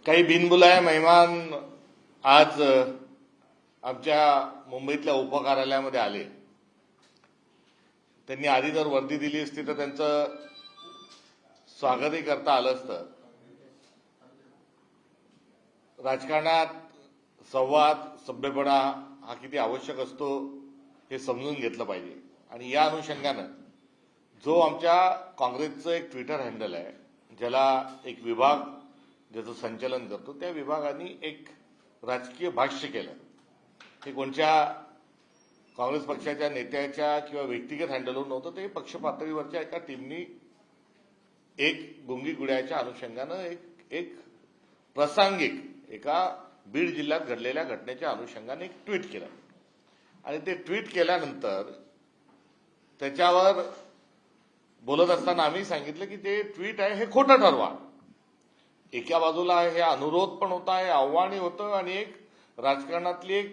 काही बिनबुलाया मेहमान आज आमच्या मुंबईतल्या उपकार्यालयामध्ये आले. त्यांनी आधी जर वर्दी दिली असती तर त्यांचं स्वागतही करता आलं असतं. राजकारणात संवाद, सभ्यपणा हा किती आवश्यक असतो हे समजून घेतलं पाहिजे. आणि या अनुषंगानं जो आमच्या काँग्रेसचं एक ट्विटर हँडल आहे, ज्याला एक विभाग ज्याचं संचालन करतो, त्या विभागाने एक राजकीय भाष्य केलं. हे कोणत्या काँग्रेस पक्षाच्या नेत्याच्या किंवा व्यक्तिगत हँडलवर नव्हतं, ते पक्ष पातळीवरच्या एका टीमनी एक गुंगी गुड्याच्या अनुषंगानं एक प्रासंगिक एका बीड जिल्ह्यात घडलेल्या घटनेच्या अनुषंगाने एक ट्विट केलं. आणि ते ट्विट केल्यानंतर त्याच्यावर बोलत असताना आम्ही सांगितलं की ते ट्विट आहे हे खोटं ठरवा. एका बाजूला हे अनुरोध पण होता, हे आव्हानही होतं, आणि एक राजकारणातली एक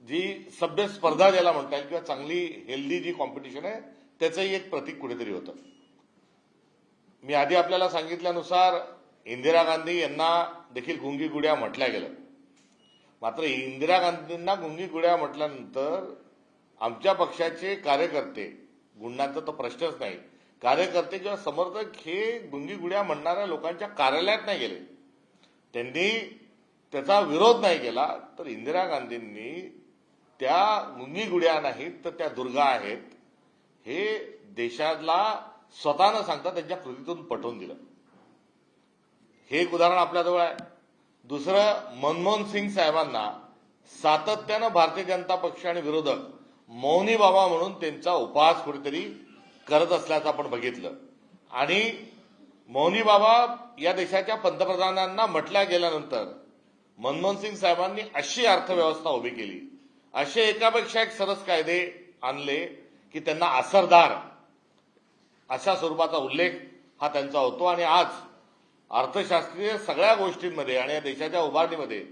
जी सभ्य स्पर्धा ज्याला म्हणता येईल किंवा चांगली हेल्दी जी कॉम्पिटिशन आहे त्याचंही एक प्रतीक कुठेतरी होतं. मी आधी आपल्याला सांगितल्यानुसार इंदिरा गांधी यांना देखील गुंगी गुड्या म्हटल्या गेलं. मात्र इंदिरा गांधींना गुंगी गुड्या म्हटल्यानंतर आमच्या पक्षाचे कार्यकर्ते, गुंडांचा तर प्रश्नच नाही, कार्यकर्ते किंवा समर्थक हे गुंगी गुड्या म्हणणाऱ्या लोकांच्या कार्यालयात नाही गेले. त्यांनी त्याचा विरोध नाही केला. तर इंदिरा गांधींनी त्या गुंगी गुड्या नाहीत तर त्या दुर्गा आहेत हे देशाला स्वतः न सांगता त्यांच्या कृतीतून पटवून दिलं. हे एक उदाहरण आपल्याजवळ आहे. दुसरं, मनमोहन सिंग साहेबांना सातत्यानं भारतीय जनता पक्ष आणि विरोधक मौनी बाबा म्हणून त्यांचा उपहास कुठेतरी करत असल्याचं आपण बघितलं. आणि मौनी बाबा या देशाच्या पंतप्रधानांना म्हटल्या गेल्यानंतर मनमोहन सिंग साहेबांनी अशी अर्थव्यवस्था उभी केली, असे एकापेक्षा एक सरस कायदे आणले की त्यांना असरदार अशा स्वरूपाचा उल्लेख हा त्यांचा होतो. आणि आज अर्थशास्त्रीय सगळ्या गोष्टींमध्ये आणि या देशाच्या उभारणीमध्ये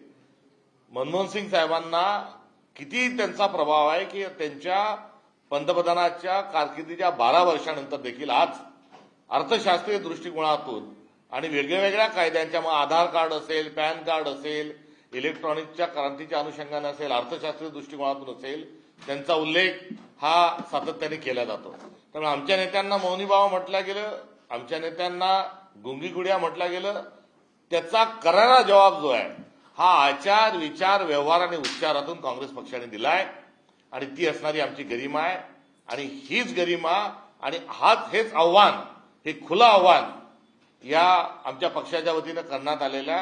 मनमोहन सिंग साहेबांना किती त्यांचा प्रभाव आहे की त्यांच्या पंतप्रधानाच्या कारकिर्दीच्या 12 वर्षानंतर देखील आज अर्थशास्त्रीय दृष्टिकोनातून आणि वेगवेगळ्या कायद्यांच्या, मग आधार कार्ड असेल, पॅन कार्ड असेल, इलेक्ट्रॉनिकच्या क्रांतीच्या अनुषंगाने असेल, अर्थशास्त्रीय दृष्टिकोनातून असेल, त्यांचा उल्लेख हा सातत्याने केला जातो. त्यामुळे आमच्या नेत्यांना मौनी बाबा म्हटलं गेलं, आमच्या नेत्यांना गुंगी गुड्या म्हटलं गेलं. त्याचा करारा जबाब जो आहे हा आचार, विचार, व्यवहार आणि उच्चारातून काँग्रेस पक्षाने दिलाय. आणि ती असणारी आमची गरिमा आहे. आणि हीच गरिमा आणि हेच आव्हान, हे खुलं आव्हान या आमच्या पक्षाच्या वतीनं करण्यात आलेल्या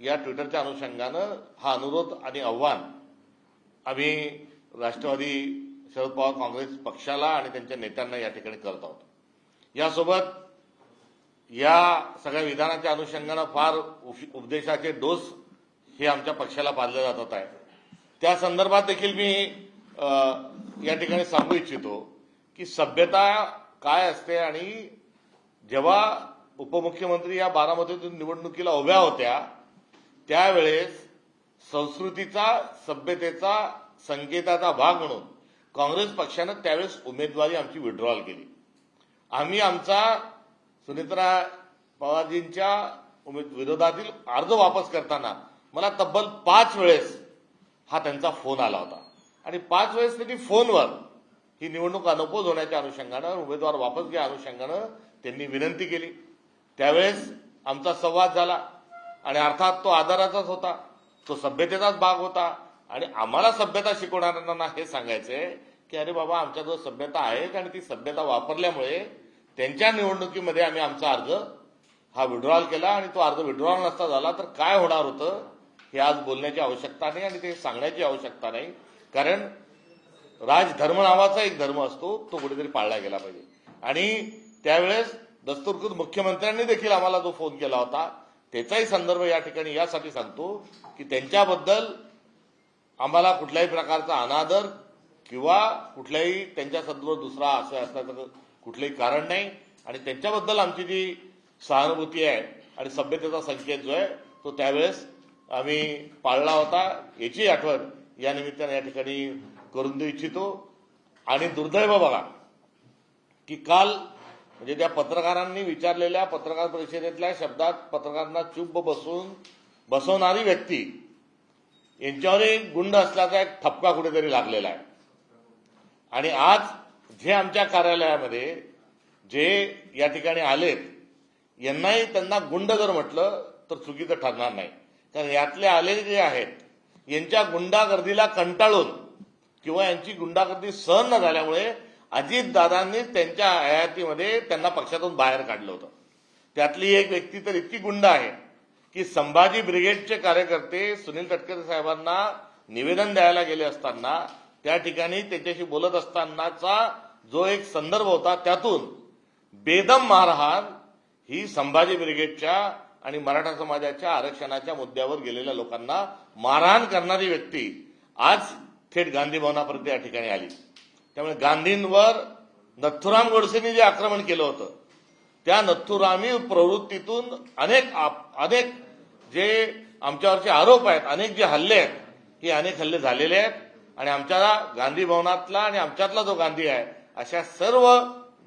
या ट्विटरच्या अनुषंगानं हा अनुरोध आणि आव्हान आम्ही राष्ट्रवादी शरद पवार काँग्रेस पक्षाला आणि त्यांच्या नेत्यांना या ठिकाणी करत आहोत. यासोबत या सगळ्या विधानाच्या अनुषंगानं फार उपदेशाचे डोस हे आमच्या पक्षाला पाजले जातात आहे. त्या संदर्भात देखील मी या ठिकाणी सांगू इच्छितो की सभ्यता काय असते. आणि जेव्हा उपमुख्यमंत्री या बारामतीतून निवडणुकीला उभ्या होत्या त्यावेळेस संस्कृतीचा, सभ्यतेचा, संकेताचा भाग म्हणून काँग्रेस पक्षानं त्यावेळेस उमेदवारी आमची विड्रॉल केली. आम्ही आमचा सुनेत्रा पवारजींच्या विरोधातील अर्ज वापस करताना मला तब्बल 5 वेळेस हा त्यांचा फोन आला होता. आणि 5 वेळेस त्यांनी फोनवर ही निवडणूक अनपोज होण्याच्या अनुषंगानं, उमेदवार वापस घ्या अनुषंगानं त्यांनी विनंती केली. त्यावेळेस आमचा संवाद झाला आणि अर्थात तो आदराचाच होता, तो सभ्यतेचाच भाग होता. आणि आम्हाला सभ्यता शिकवणाऱ्यांना हे सांगायचंय की अरे बाबा, आमच्याजवळ सभ्यता आहे आणि ती सभ्यता वापरल्यामुळे त्यांच्या निवडणुकीमध्ये आम्ही आमचा अर्ज हा विड्रॉल केला. आणि तो अर्ज विड्रॉल नसता झाला तर काय होणार होतं हे आज बोलण्याची आवश्यकता नाही आणि ते सांगण्याची आवश्यकता नाही. कारण राजधर्म नावाचा एक धर्म असतो, तो कुठेतरी पाळला गेला पाहिजे. आणि त्यावेळेस दस्तूरखुद मुख्यमंत्र्यांनी देखील आम्हाला जो फोन केला होता त्याचाही संदर्भ या ठिकाणी यासाठी सांगतो की त्यांच्याबद्दल आम्हाला कुठल्याही प्रकारचा अनादर किंवा कुठल्याही त्यांच्यासंदर्भात दुसरा आशय असण्याचं कुठलंही कारण नाही. आणि त्यांच्याबद्दल आमची जी सहानुभूती आहे आणि सभ्यतेचा संकेत जो आहे तो त्यावेळेस आम्ही पाळला होता, याची आठवण या निमित्ताने या ठिकाणी करून देऊ इच्छितो. आणि दुर्दैव बघा की काल म्हणजे त्या पत्रकारांनी विचारलेल्या पत्रकार परिषदेतल्या शब्दात पत्रकारांना चुप्प बसून बसवणारी व्यक्ती यांच्यावर एक गुंड असल्याचा एक ठपका कुठेतरी लागलेला आहे. आणि आज जे आमच्या कार्यालयामध्ये जे या ठिकाणी आलेत यांनाही त्यांना गुंड जर म्हटलं तर चुकीचं ठरणार नाही. कारण यातले आलेले जे आहेत यांच्या गुंडागर्दीला कंटाळून किंवा यांची गुंडागर्दी सहन न झाल्यामुळे अजितदादांनी त्यांच्या हयातीमध्ये त्यांना पक्षातून बाहेर काढलं होतं. त्यातली एक व्यक्ती तर इतकी गुंड आहे की संभाजी ब्रिगेडचे कार्यकर्ते सुनील तटकरे साहेबांना निवेदन द्यायला गेले असताना त्या ठिकाणी त्यांच्याशी बोलत असतानाचा जो एक संदर्भ होता त्यातून बेदम मारहाण ही संभाजी ब्रिगेडच्या आणि मराठा समाजाच्या आरक्षणाच्या मुद्द्यावर गेलेल्या लोकांना मारहाण करणारी व्यक्ती आज थेट गांधी भवनापर्यंत या ठिकाणी आली. त्यामुळे गांधींवर नथुराम गोडसेंनी जे आक्रमण केलं होतं त्या नथुरामी प्रवृत्तीतून अनेक जे आमच्यावरचे आरोप आहेत, अनेक जे हल्ले आहेत, हे अनेक हल्ले झालेले आहेत. आणि आमच्या गांधी भवनातला आणि आमच्यातला जो गांधी आहे अशा सर्व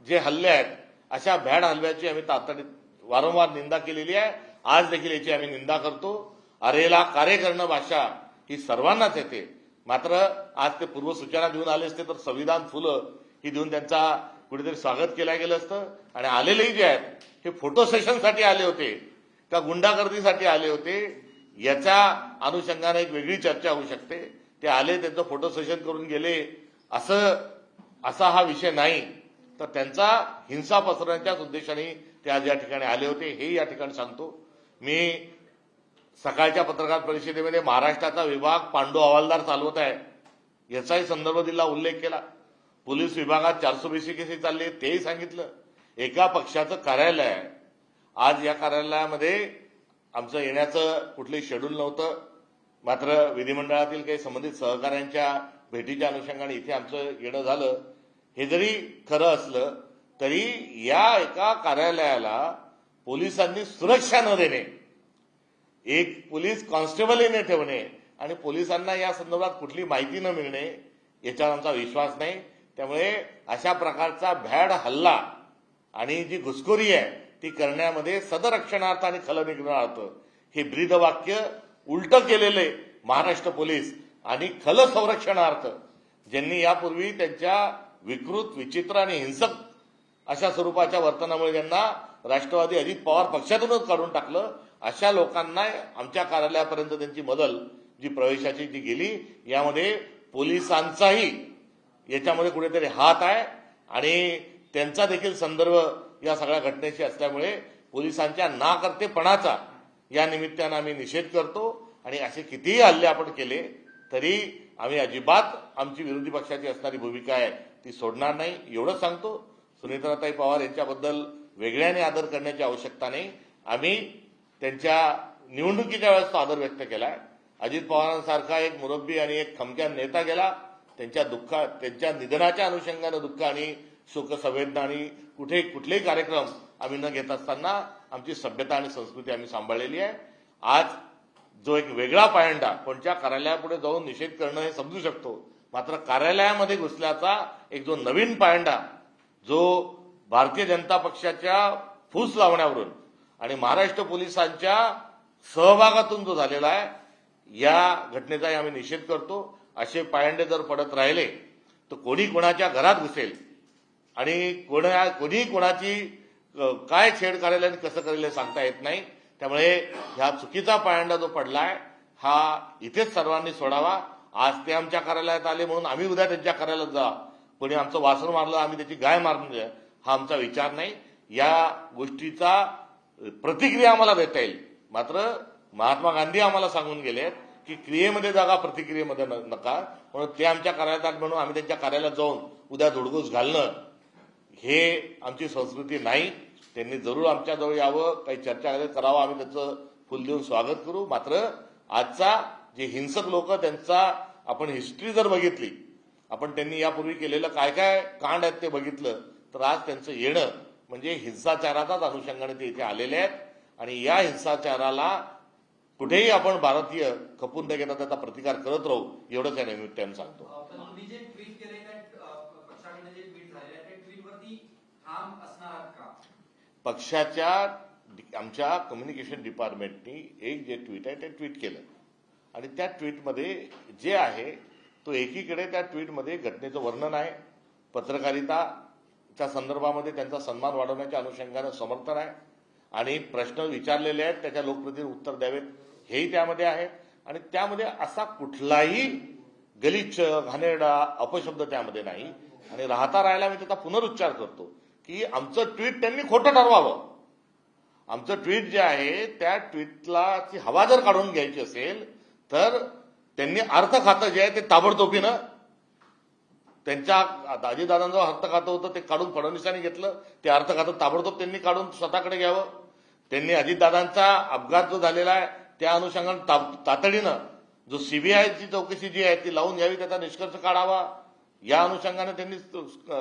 जे हल्ले आहेत अशा भ्याड हल्ल्याची आम्ही तातडीत वारंवार निंदा केलेली आहे. आज देखील याची आम्ही निंदा करतो. अरेला कार्य करणं भाषा ही सर्वांनाच येते. मात्र आज ते पूर्वसूचना देऊन आले असते तर संविधान फुलं ही देऊन त्यांचा कुठेतरी स्वागत केलं गेलं असतं. आणि आलेलेही जे आहेत हे फोटो सेशनसाठी आले होते का गुंडागर्दीसाठी आले होते याच्या अनुषंगाने एक वेगळी चर्चा होऊ शकते. ते आले त्यांचं फोटो सेशन करून गेले असा हा विषय नाही, तर त्यांचा हिंसा पसरवण्याच्याच उद्देशाने ते आज या ठिकाणी आले होते हे या ठिकाणी सांगतो. मी सकाळच्या पत्रकार परिषदेमध्ये महाराष्ट्राचा विभाग पांडू हवालदार चालवत आहे याचाही संदर्भ दिला, उल्लेख केला. पोलीस विभागात 420 केसी चालली तेही सांगितलं. एका पक्षाचं कार्यालय आहे. आज या कार्यालयामध्ये आमचं येण्याचं कुठलंही शेड्यूल नव्हतं. मात्र विधिमंडळातील काही संबंधित सहकाऱ्यांच्या भेटीच्या अनुषंगाने इथे आमचं येणं झालं. हे जरी खरं असलं तरी या एका कार्यालयाला पोलिसांनी सुरक्षा न देणे, एक पोलीस कॉन्स्टेबलही न ठेवणे आणि पोलिसांना या संदर्भात कुठली माहिती न मिळणे याच्यावर आमचा विश्वास नाही. त्यामुळे अशा प्रकारचा भ्याड हल्ला आणि जी घुसखोरी आहे ती करण्यामध्ये सदरक्षणार्थ आणि खलनिग्रहार्थ हे ब्रीदवाक्य उलटं केलेले महाराष्ट्र पोलीस आणि खल संरक्षणार्थ ज्यांनी यापूर्वी त्यांच्या विकृत, विचित्र आणि हिंसक अशा स्वरूपाच्या वर्तनामुळे ज्यांना राष्ट्रवादी अजित पवार पक्षातूनच काढून टाकलं अशा लोकांना आमच्या कार्यालयापर्यंत त्यांची बदल जी प्रवेशाची जी गेली यामध्ये पोलिसांचाही याच्यामध्ये कुठेतरी हात आहे आणि त्यांचा देखील संदर्भ या सगळ्या घटनेशी असल्यामुळे पोलिसांच्या नाकर्तेपणाचा या निमित्तानं आम्ही निषेध करतो. आणि असे कितीही हल्ले आपण केले तरी आम्ही अजिबात आमची विरोधी पक्षाची असणारी भूमिका आहे ती सोडणार नाही एवढंच सांगतो. सुनेत्राताई पवार यांच्याबद्दल वेगळ्याने आदर करण्याची आवश्यकता नाही. आम्ही त्यांच्या निवडणुकीच्या वेळेस तो आदर व्यक्त केलाय. अजित पवारांसारखा एक मुरब्बी आणि एक खमक्यान नेता गेला. त्यांच्या निधनाच्या अनुषंगानं दुःख आणि शोकसंवेदना आणि कुठलेही कार्यक्रम आम्ही न घेत असताना आमची सभ्यता आणि संस्कृती आम्ही सांभाळलेली आहे. आज जो एक वेगळा पायंडा कोणत्या कार्यालयापुढे जाऊन निषेध करणं हे समजू शकतो, मात्र कार्यालयामध्ये घुसल्याचा एक जो नवीन पायंडा जो भारतीय जनता पक्षाच्या फूस लावण्यावरून आणि महाराष्ट्र पोलिसांच्या सहभागातून जो झालेला आहे या घटनेचाही आम्ही निषेध करतो. असे पायंडे जर पडत राहिले तर कोणी कोणाच्या घरात घुसेल आणि कोणी कोणाची काय छेड काढेल आणि कसं करेल सांगता येत नाही. त्यामुळे ह्या चुकीचा पायंडा जो पडलाय हा इथेच सर्वांनी सोडावा. आज ते आमच्या कार्यालयात आले म्हणून आम्ही उद्या त्यांच्या कार्यालयात जा, कोणी आमचं वासर मारलं आम्ही त्याची गाय मारून द्या हा आमचा विचार नाही. या गोष्टीचा प्रतिक्रिया आम्हाला देता येईल, मात्र महात्मा गांधी आम्हाला सांगून गेलेत की क्रियेमध्ये जागा प्रतिक्रियेमध्ये नका. म्हणून ते आमच्या कार्यालयात म्हणून आम्ही त्यांच्या कार्यालयात जाऊन उद्या धुडगूस घालणं हे आमची संस्कृती नाही. त्यांनी जरूर आमच्याजवळ यावं, काही चर्चा करावं, आम्ही त्याचं फुल देऊन स्वागत करू. मात्र आजचा जे हिंसक लोक त्यांचा आपण हिस्ट्री जर बघितली, आपण त्यांनी यापूर्वी केलेलं काय काय कांड आहेत ते बघितलं तर आज त्यांचं येणं म्हणजे हिंसाचाराचाच अनुषंगाने ते इथे आलेले आहेत. आणि या हिंसाचाराला कुठेही आपण भारतीय खपून न घेता त्याचा प्रतिकार करत राहू एवढंच या निमित्तानं सांगतो. पक्षाच्या आमच्या कम्युनिकेशन डिपार्टमेंटनी एक जे ट्विट आहे ते ट्विट केलं आणि त्या ट्विटमध्ये जे आहे तो एकीकडे त्या ट्विटमध्ये घटनेचं वर्णन आहे, पत्रकारिताच्या संदर्भामध्ये त्यांचा सन्मान वाढवण्याच्या अनुषंगानं समर्थन आहे आणि प्रश्न विचारलेले आहेत त्याच्या लोकप्रतिनिधी उत्तर द्यावेत हेही त्यामध्ये आहे आणि त्यामध्ये असा कुठलाही गलिच्छ घाणेरडा अपशब्द त्यामध्ये नाही आणि राहिला मी त्याचा पुनरुच्चार करतो की आमचं ट्विट त्यांनी खोटं ठरवावं. आमचं ट्विट जे आहे त्या ट्विटला ची हवा जर काढून घ्यायची असेल तर त्यांनी अर्थ खातं जे आहे ते ताबडतोबीनं त्यांच्या अजितदादांचं अर्थ खातं होतं ते काढून फडणवीसांनी घेतलं, ते अर्थ खातं ताबडतोब त्यांनी काढून स्वतःकडे घ्यावं. त्यांनी अजितदादांचा अपघात जो झालेला आहे त्या अनुषंगानं तातडीनं जो सीबीआयची चौकशी जी आहे ती लावून घ्यावी, त्याचा निष्कर्ष काढावा या अनुषंगानं त्यांनी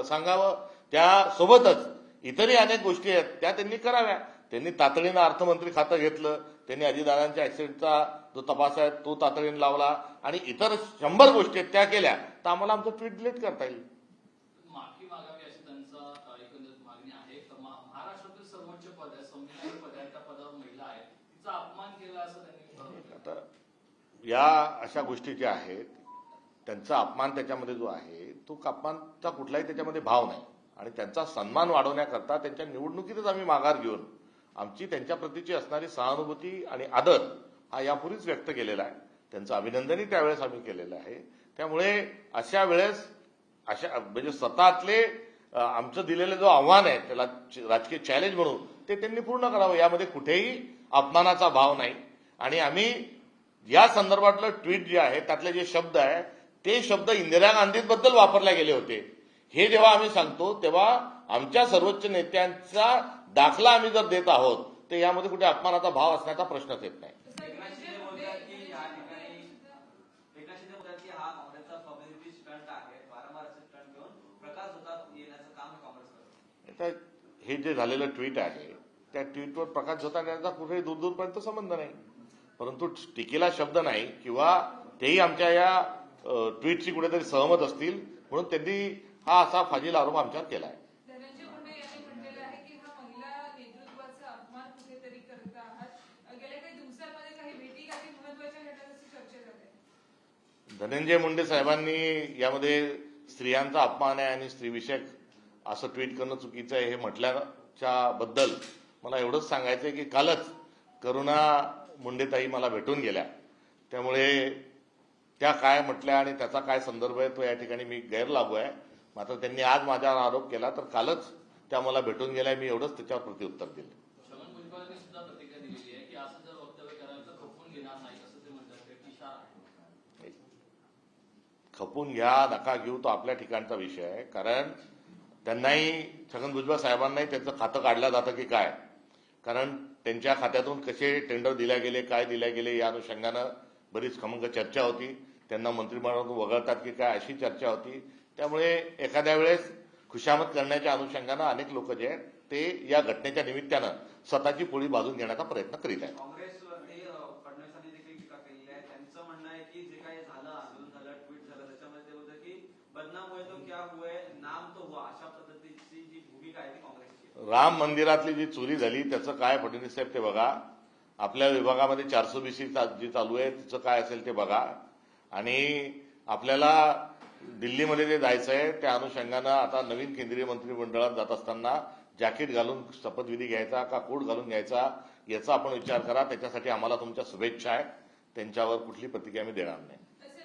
सांगावं. त्यासोबतच इतरही अनेक गोष्टी आहेत त्या त्यांनी कराव्या. त्यांनी तातडीनं अर्थमंत्री खातं घेतलं, त्यांनी अजितदादांच्या ऍक्सिडेंटचा जो तपास आहे तो तातडीनं लावला आणि इतर 100 गोष्टी आहेत त्या केल्या तर आम्हाला आमचं ट्विट डिलीट करता येईल. माफी मागावी अशी त्यांचा एकंदरीत मागणी आहे. महाराष्ट्रातील सर्वोच्च पद आहे, संविधानिक पद आहे, त्या पदावर महिला आहे, तिचा अपमान केला असं त्यांनी. आता या अशा गोष्टी ज्या आहेत त्यांचा अपमान त्याच्यामध्ये जो आहे तो अपमानचा कुठलाही त्याच्यामध्ये भाव नाही आणि त्यांचा सन्मान वाढवण्याकरता त्यांच्या निवडणुकीतच आम्ही माघार घेऊन आमची त्यांच्या प्रतीची असणारी सहानुभूती आणि आदर हा यापूर्वीच व्यक्त केलेला आहे. त्यांचं अभिनंदनही त्यावेळेस आम्ही केलेलं आहे. त्यामुळे अशा वेळेस अशा म्हणजे स्वतःतले आमचं दिलेलं जो आव्हान आहे त्याला राजकीय चॅलेंज म्हणून ते त्यांनी पूर्ण करावं, यामध्ये कुठेही अपमानाचा भाव नाही. आणि आम्ही या संदर्भातलं ट्विट जे आहे त्यातले जे शब्द आहे ते शब्द इंदिरा गांधींबद्दल वापरले गेले होते हे जेव्हा आम्ही सांगतो तेव्हा आमच्या सर्वोच्च नेत्यांचा दाखला आम्ही जर देत आहोत तर यामध्ये कुठे अपमानाचा भाव असण्याचा प्रश्नच येत नाही. हे जे झालेलं ट्विट आहे त्या ट्विटवर प्रकाश झोताड यांचा कुठेही दूरपर्यंत संबंध नाही, परंतु टीकेला शब्द नाही किंवा तेही आमच्या या ट्विटशी कुठेतरी सहमत असतील म्हणून त्यांनी हा असा फाजील आरोप आमच्यावर केला आहे. धनंजय मुंडे यांनी म्हटलेलं आहे की हा महिला नेतृत्वाचा अपमान कुठेतरी करत आहात. गेल्या काही दिवसांमध्ये काही भेटीगाठी महत्वाच्या घडल्याची चर्चा झाली. धनंजय मुंडे साहेबांनी यामध्ये स्त्रियांचा अपमान आहे आणि स्त्रीविषयक असं ट्विट करणं चुकीचं आहे हे म्हटल्याच्या बद्दल मला एवढंच सांगायचं आहे की कालच करुणा मुंडेताई मला भेटून गेल्या, त्यामुळे त्या काय म्हटल्या आणि त्याचा काय संदर्भ आहे तो या ठिकाणी मी गैरलागू आहे. मात्र त्यांनी आज माझ्यावर आरोप केला तर कालच त्या मला भेटून गेल्या, मी एवढंच त्याच्यावर प्रत्युत्तर दिलं. छगन भुजबळांनी सुद्धा प्रतिक्रिया दिलेली आहे की असं जर वक्तव्य करायला तर खपवून घेणार नाही असं ते म्हणतात, एक इशारा आहे. खपून घ्या नका घेऊ तो आपल्या ठिकाणचा विषय आहे, कारण त्यांनाही छगन भुजबळ साहेबांनाही त्यांचं खातं काढलं जातं की काय, कारण त्यांच्या खात्यातून कसे टेंडर दिल्या गेले काय दिल्या गेले या अनुषंगानं बरीच खमंग चर्चा होती. त्यांना मंत्रिमंडळातून वगळतात की काय अशी चर्चा होती. त्यामुळे एखाद्या वेळेस खुशामत करण्याच्या अनुषंगानं अनेक लोक जे आहेत ते या घटनेच्या निमित्तानं स्वतःची पोळी बाजून घेण्याचा प्रयत्न करीत आहेत. काँग्रेसवरती फडणवीसांनी देखील टीका केलेली आहे. त्यांचं म्हणणं आहे की जे काही झालं आंदोलन झालं ट्विट झालं त्याच्यामध्ये ते होतं की बदनाम हुए तो क्या हुए नाम तो हुआ, अशा पद्धतीची जी भूमिका आहे ती काँग्रेसची. राम मंदिरातली जी चोरी झाली त्याचं काय फडणवीस साहेब ते बघा, आपल्या विभागामध्ये 420 जी चालू आहे तिचं काय असेल ते बघा आणि आपल्याला दिल्लीमध्ये जे जायचं आहे त्या अनुषंगानं आता नवीन केंद्रीय मंत्रिमंडळात जात असताना जॅकेट घालून शपथविधी घ्यायचा का कोट घालून घ्यायचा याचा आपण विचार करा. त्याच्यासाठी आम्हाला तुमच्या शुभेच्छा आहेत, त्यांच्यावर कुठली प्रतिक्रिया मी देणार नाही.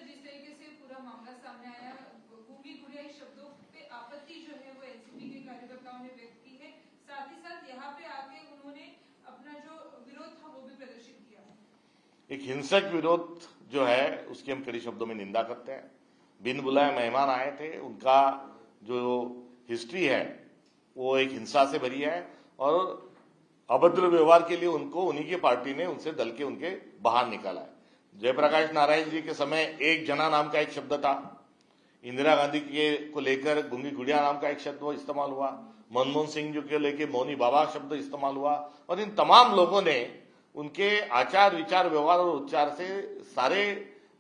जिस तरीके से पूरा मामला सामने आया, गूंगी गुड़िया शब्दों पे आपत्ति जो है वो एनसीपी के कार्यकर्ताओं ने व्यक्त की है, साथ ही साथ यहाँ पे आके उन्होंने अपना जो विरोध था वो भी प्रदर्शित किया है. एक हिंसक विरोध जो है उसकी हम कड़ी शब्दों में निंदा करते हैं. बिन बुलाए मेहमान आए थे, उनका जो हिस्ट्री है वो एक हिंसा से भरी है और अभद्र व्यवहार के लिए उनको उन्हीं की पार्टी ने उनसे दल के उनके बाहर निकाला है. जयप्रकाश नारायण जी के समय एक जना नाम का एक शब्द था, इंदिरा गांधी के को लेकर गुंगी गुड़िया नाम का एक शब्द इस्तेमाल हुआ, मनमोहन सिंह जी को लेकर मौनी बाबा शब्द इस्तेमाल हुआ और इन तमाम लोगों ने उनके आचार विचार व्यवहार और उच्चार से सारे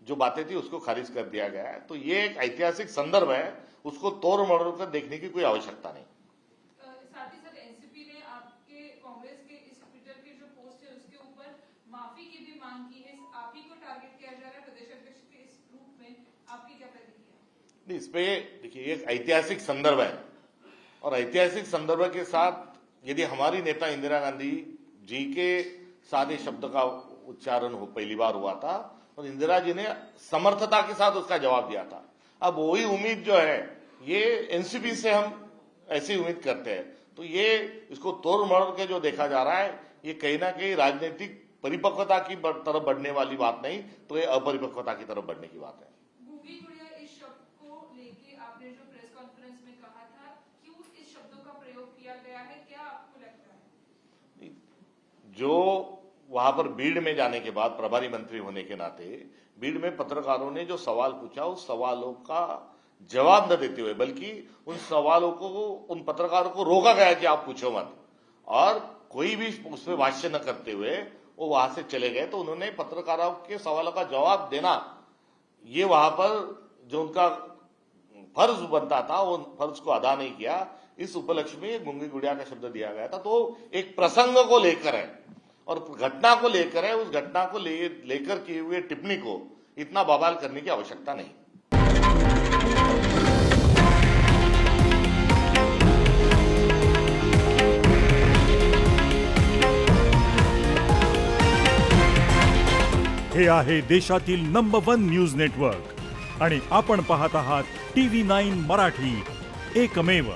जो बातें थी उसको खारिज कर दिया गया है. तो ये एक ऐतिहासिक संदर्भ है, उसको तोड़ मरोड़ कर देखने की कोई आवश्यकता नहीं. साथ ही साथ एनसीपी ने आपके कांग्रेस के इस ट्विटर नहीं, इस पे देखिए एक ऐतिहासिक संदर्भ है और ऐतिहासिक संदर्भ के साथ यदि हमारी नेता इंदिरा गांधी जी के साथ ये शब्द का उच्चारण पहली बार हुआ था और इंदिरा जी ने समर्थता के साथ उसका जवाब दिया था। अब वही उम्मीद जो है ये एनसीपी से हम ऐसी उम्मीद करते हैं, तो ये इसको तोड़ मरोड़ के जो देखा जा रहा है ये कहीं ना कहीं राजनीतिक परिपक्वता की तरफ बढ़ने वाली बात नहीं, तो ये अपरिपक्वता की तरफ बढ़ने की बात है। गूगी गुड़िया इस शब्द को लेके आपने जो प्रेस कॉन्फ्रेंस में कहा था, क्यों इस शब्दों का प्रयोग किया गया है, क्या आपको लगता है? जो वहां पर भीड़ में जाने के बाद प्रभारी मंत्री होने के नाते भीड़ में पत्रकारों ने जो सवाल पूछा उस सवालों का जवाब न देते हुए बल्कि उन सवालों को उन पत्रकारों को रोका गया कि आप पूछो मत, और कोई भी उस पर भाष्य न करते हुए वो वहां से चले गए। तो उन्होंने पत्रकारों के सवालों का जवाब देना ये वहां पर जो उनका फर्ज बनता था वो फर्ज को अदा नहीं किया। इस उपलक्ष्य में गूंगी गुड़िया का शब्द दिया गया था। तो एक प्रसंग को लेकर है और घटना को लेकर है, उस घटना को लेकर किए हुए टिप्पणी को इतना बवाल करने की आवश्यकता नहीं। हे आहे देशातील नंबर 1 न्यूज नेटवर्क आणि आपण पाहत आहात TV9 मराठी, एकमेव।